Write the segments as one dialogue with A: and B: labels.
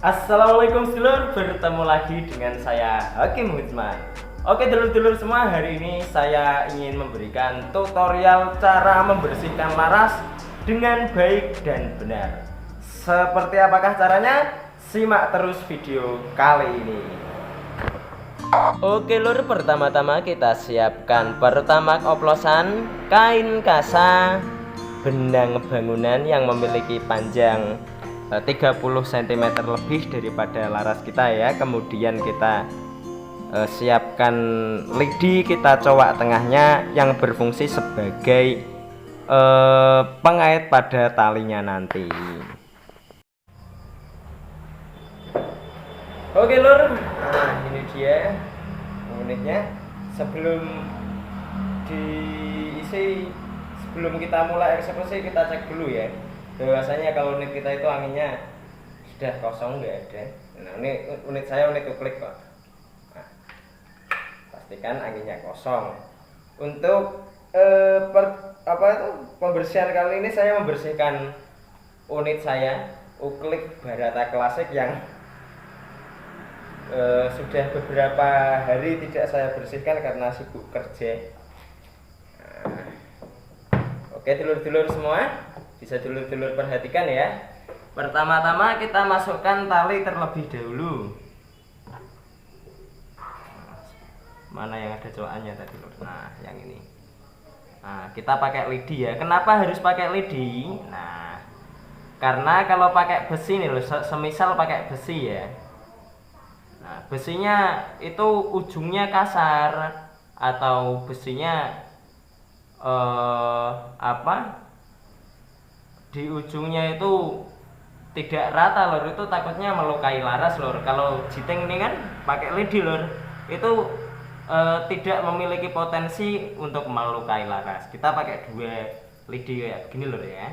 A: Assalamualaikum sedulur, bertemu lagi dengan saya Hakim Huzman. Oke dulur-dulur semua, hari ini saya ingin memberikan tutorial cara membersihkan laras dengan baik dan benar. Seperti apakah caranya? Simak terus video kali ini. Oke lur, pertama-tama kita siapkan pertamax oplosan, kain kasa, benang bangunan yang memiliki panjang 30 cm lebih daripada laras kita ya. Kemudian kita siapkan lidi, kita cowak tengahnya yang berfungsi sebagai pengait pada talinya nanti. Oke lur, nah ini dia unitnya. Sebelum diisi, sebelum kita mulai eksekusi, kita cek dulu ya bahwasanya kalau unit kita itu anginnya sudah kosong, nggak ada. Nah ini unit saya unit uklik kok. Nah, pastikan anginnya kosong. Untuk pembersihan kali ini saya membersihkan unit saya uklik Barata Klasik yang sudah beberapa hari tidak saya bersihkan karena sibuk kerja. Nah, oke dulur-dulur semua, bisa dulur-dulur perhatikan ya. Pertama-tama kita masukkan tali terlebih dahulu. Mana yang ada cowakannya tadi lur? Nah yang ini. Nah kita pakai lidi ya. Kenapa harus pakai lidi? Nah karena kalau pakai besi nih lur, semisal pakai besi ya, nah besinya itu ujungnya kasar atau besinya di ujungnya itu tidak rata lor, itu takutnya melukai laras lor. Kalau jiting ini kan pakai lidi lor, itu tidak memiliki potensi untuk melukai laras. Kita pakai 2 lidi kayak begini lor ya.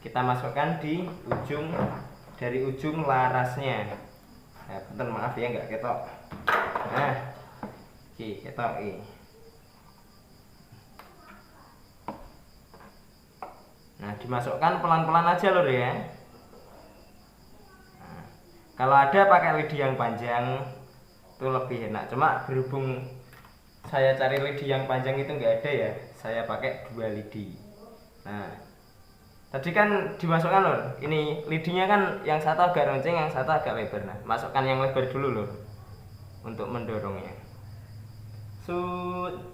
A: Kita masukkan di ujung, dari ujung larasnya. Nah, bentar, maaf ya nggak ketok. Nah, ketok ini. Nah dimasukkan pelan-pelan aja lur ya. Nah, kalau ada pakai lidi yang panjang itu lebih enak, cuma berhubung saya cari lidi yang panjang itu nggak ada ya, saya pakai 2 lidi. Nah tadi kan dimasukkan lur, ini lidinya kan yang satu agak runcing, yang satu agak lebar. Nah masukkan yang lebar dulu lur untuk mendorongnya. Sud,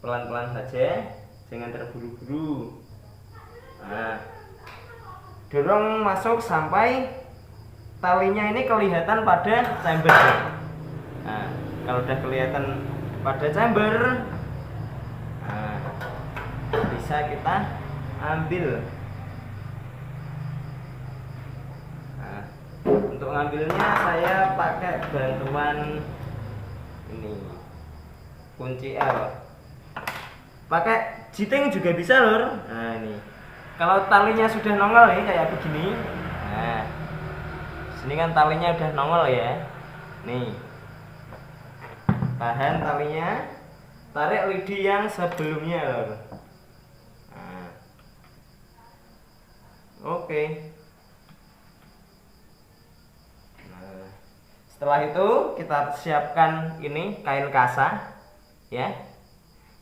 A: pelan-pelan saja, jangan terburu-buru. Nah, dorong masuk sampai talinya ini kelihatan pada chamber. Nah, kalau udah kelihatan pada chamber, nah, bisa kita ambil. Nah, untuk ngambilnya saya pakai bantuan ini kunci L. Pakai jiting juga bisa lur. Nah ini. Kalau talinya sudah nongol nih kayak begini, nah sini kan talinya udah nongol ya, nih tahan talinya, tarik lidi yang sebelumnya loh. Nah, oke. Nah, setelah itu kita siapkan ini kain kasa ya.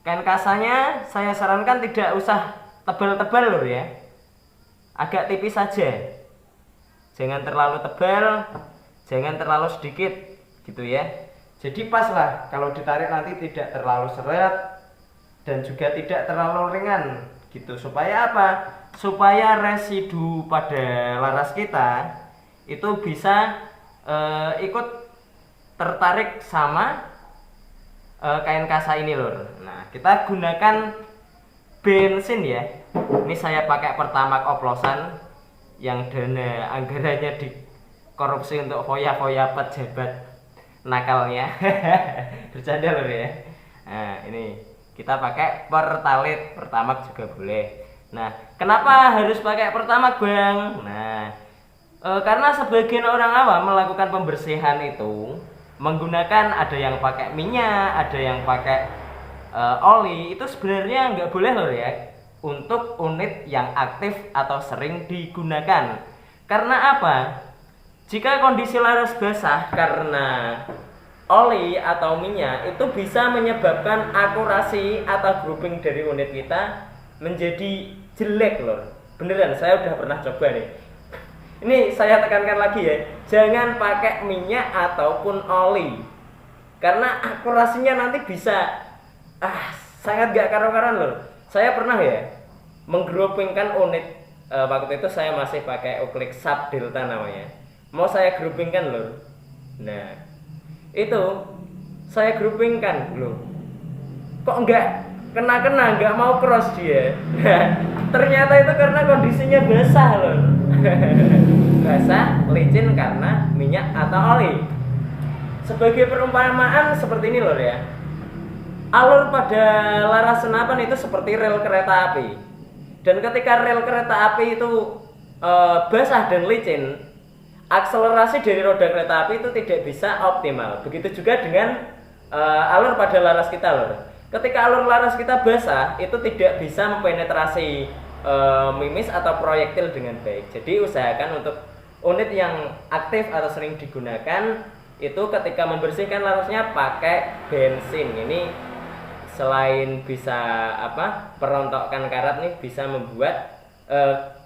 A: Kain kasanya saya sarankan tidak usah tebal-tebal lur ya, agak tipis saja, jangan terlalu tebal, jangan terlalu sedikit gitu ya. Jadi pas lah, kalau ditarik nanti tidak terlalu seret dan juga tidak terlalu ringan gitu. Supaya apa? Supaya residu pada laras kita itu bisa ikut tertarik sama kain kasa ini lur. Nah kita gunakan bensin ya. Ini saya pakai pertamax oplosan yang dana anggarannya dikorupsi untuk foya-foya pejabat nakalnya. Bercanda loh ya. Nah ini kita pakai pertalit, pertamax juga boleh. Nah kenapa harus pakai pertamax bang? Nah karena sebagian orang awam melakukan pembersihan itu menggunakan, ada yang pakai minyak, ada yang pakai oli. Itu sebenarnya nggak boleh loh ya untuk unit yang aktif atau sering digunakan. Karena apa? Jika kondisi laras basah karena oli atau minyak, itu bisa menyebabkan akurasi atau grouping dari unit kita menjadi jelek lor. Beneran, saya udah pernah coba nih. Ini saya tekankan lagi ya, jangan pakai minyak ataupun oli, karena akurasinya nanti bisa sangat gak karu-karuan lor. Saya pernah ya menggroupingkan unit, waktu itu saya masih pakai Uklik Sub Delta namanya. Mau saya groupingkan lor. Nah, itu saya groupingkan loh. Kok enggak kena-kena, enggak mau cross dia. Nah, ternyata itu karena kondisinya basah loh. Basah, licin karena minyak atau oli. Sebagai perumpamaan seperti ini loh ya. Alur pada laras senapan itu seperti rel kereta api. Dan ketika rel kereta api itu basah dan licin, akselerasi dari roda kereta api itu tidak bisa optimal. Begitu juga dengan alur pada laras kita lor. Ketika alur laras kita basah, itu tidak bisa mempenetrasi mimis atau proyektil dengan baik. Jadi usahakan untuk unit yang aktif atau sering digunakan itu ketika membersihkan larasnya pakai bensin. Ini selain bisa perontokkan karat nih, bisa membuat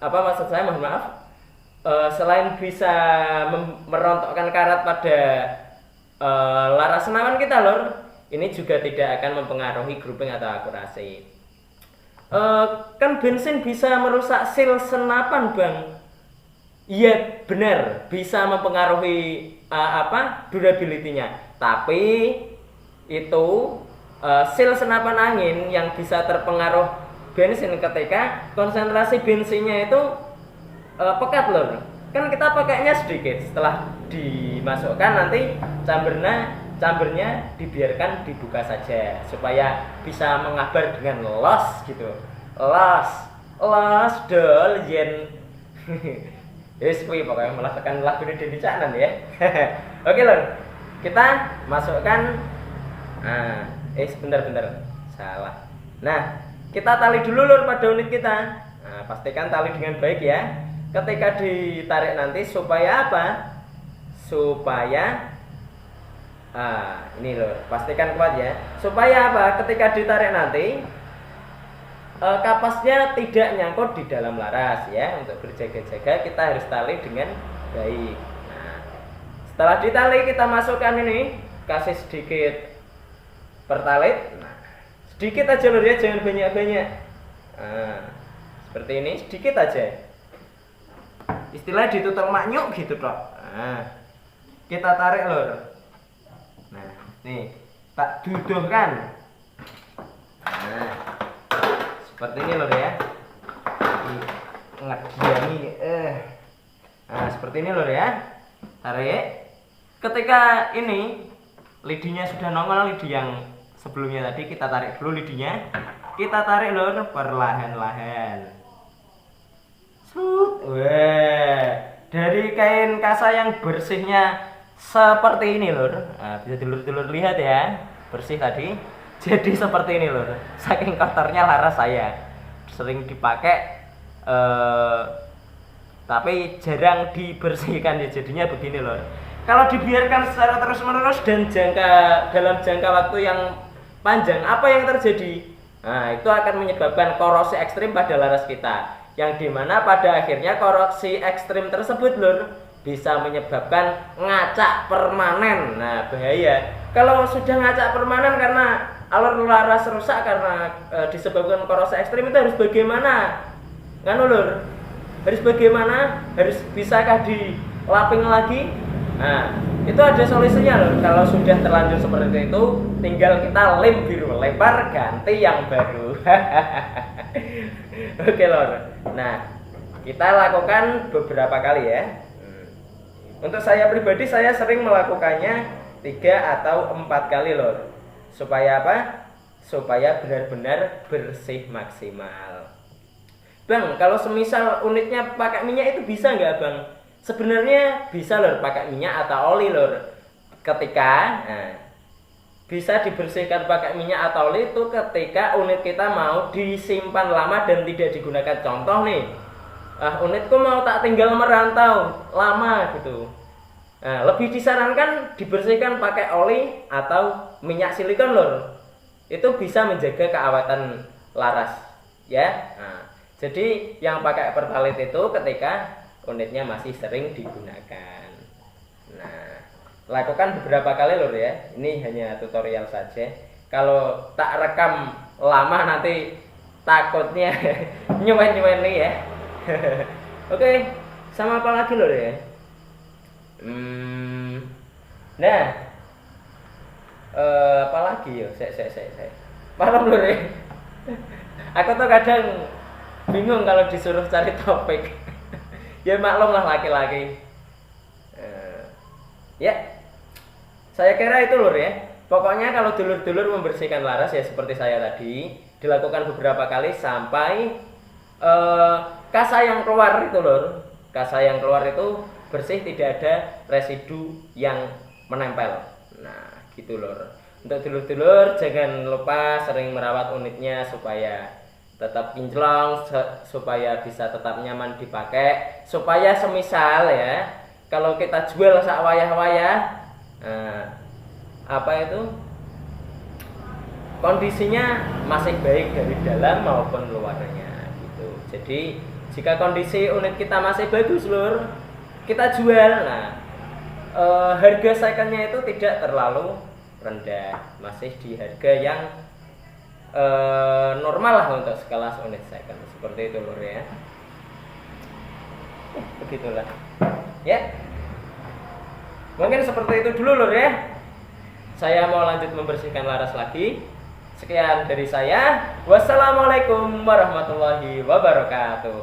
A: maksud saya mohon maaf, selain bisa merontokkan karat pada laras senapan kita lor, ini juga tidak akan mempengaruhi grouping atau akurasi. Kan bensin bisa merusak sil senapan bang. Iya benar, bisa mempengaruhi durability-nya. Tapi itu sil senapan angin yang bisa terpengaruh bensin ketika konsentrasi bensinnya itu pekat lor. Kan kita pakainya sedikit, setelah dimasukkan nanti chambernya dibiarkan dibuka saja supaya bisa mengabar dengan los gitu. Los dol yen. Yes, pokoknya malah tekan lagu ini Denny Caknan ya. Oke lor, kita masukkan. Bentar, salah. Nah, kita tali dulu lor pada unit kita. Nah, pastikan tali dengan baik ya. Ketika ditarik nanti supaya apa? Supaya ini lor, pastikan kuat ya. Supaya apa? Ketika ditarik nanti kapasnya tidak nyangkut di dalam laras ya. Untuk berjaga-jaga kita harus tali dengan baik. Nah, setelah ditali kita masukkan ini, kasih sedikit pertalit. Nah, sedikit aja lor ya, jangan banyak-banyak. Nah, seperti ini sedikit aja. Istilah ditutul maknyuk gitu toh. Nah, kita tarik lor. Nah, nih tak duduhkan. Nah, seperti ini lor ya. Ngediami. Nah, seperti ini lor ya. Tarik. Ketika ini lidinya sudah nongol, lidi yang sebelumnya tadi kita tarik dulu lidinya. Kita tarik lor perlahan-lahan. Dari kain kasa yang bersihnya seperti ini lor. Nah, bisa dulur-dulur lihat ya, bersih tadi. Jadi seperti ini lor. Saking kotornya laras saya, sering dipakai tapi jarang dibersihkan ya, jadinya begini lor. Kalau dibiarkan secara terus-menerus dan dalam jangka waktu yang panjang, apa yang terjadi? Nah, itu akan menyebabkan korosi ekstrim pada laras kita, yang dimana pada akhirnya korosi ekstrim tersebut lur bisa menyebabkan ngacak permanen. Nah, bahaya kalau sudah ngacak permanen karena alur laras rusak karena disebabkan korosi ekstrim. Itu harus bagaimana kan lur? Harus bagaimana? Harus bisakah dilaping lagi? Nah, itu ada solusinya lur. Kalau sudah terlanjur seperti itu, tinggal kita lem biru, lempar, ganti yang baru. Oke lor. Nah, kita lakukan beberapa kali ya. Untuk saya pribadi, saya sering melakukannya 3 atau 4 kali lor. Supaya apa? Supaya benar-benar bersih maksimal. Bang, kalau semisal unitnya pakai minyak itu bisa nggak bang? Sebenarnya bisa lor, pakai minyak atau oli lor. Ketika bisa dibersihkan pakai minyak atau oli itu ketika unit kita mau disimpan lama dan tidak digunakan. Contoh nih, unitku mau tak tinggal merantau lama gitu, Nah, lebih disarankan dibersihkan pakai oli atau minyak silikon lur. Itu bisa menjaga keaweten laras ya. Nah, jadi yang pakai Pertalite itu ketika unitnya masih sering digunakan. Nah, lakukan beberapa kali lur ya. Ini hanya tutorial saja. Kalau tak rekam lama nanti takutnya nyuwen-nyuwen nih ya. Oke, sama apa lagi lur ya? Nah, apa lagi ya? Saya. Malam lur ya. Aku tuh kadang bingung kalau disuruh cari topik. Ya maklum lah laki-laki. Ya, saya kira itu lur ya. Pokoknya kalau dulur-dulur membersihkan laras ya seperti saya tadi, dilakukan beberapa kali sampai kasa yang keluar itu lur. Kasa yang keluar itu bersih, tidak ada residu yang menempel. Nah, gitu lur. Untuk dulur-dulur jangan lupa sering merawat unitnya supaya tetap kinclong, supaya bisa tetap nyaman dipakai, supaya semisal ya kalau kita jual sak wayah-wayah, apa itu kondisinya masih baik dari dalam maupun luarnya gitu. Jadi jika kondisi unit kita masih bagus lur, kita jual. Nah, harga secondnya itu tidak terlalu rendah, masih di harga yang normal lah untuk sekelas unit second, seperti itu lur ya. Begitulah ya, mungkin seperti itu dulu lur ya. Saya mau lanjut membersihkan laras lagi. Sekian dari saya. Wassalamualaikum warahmatullahi wabarakatuh.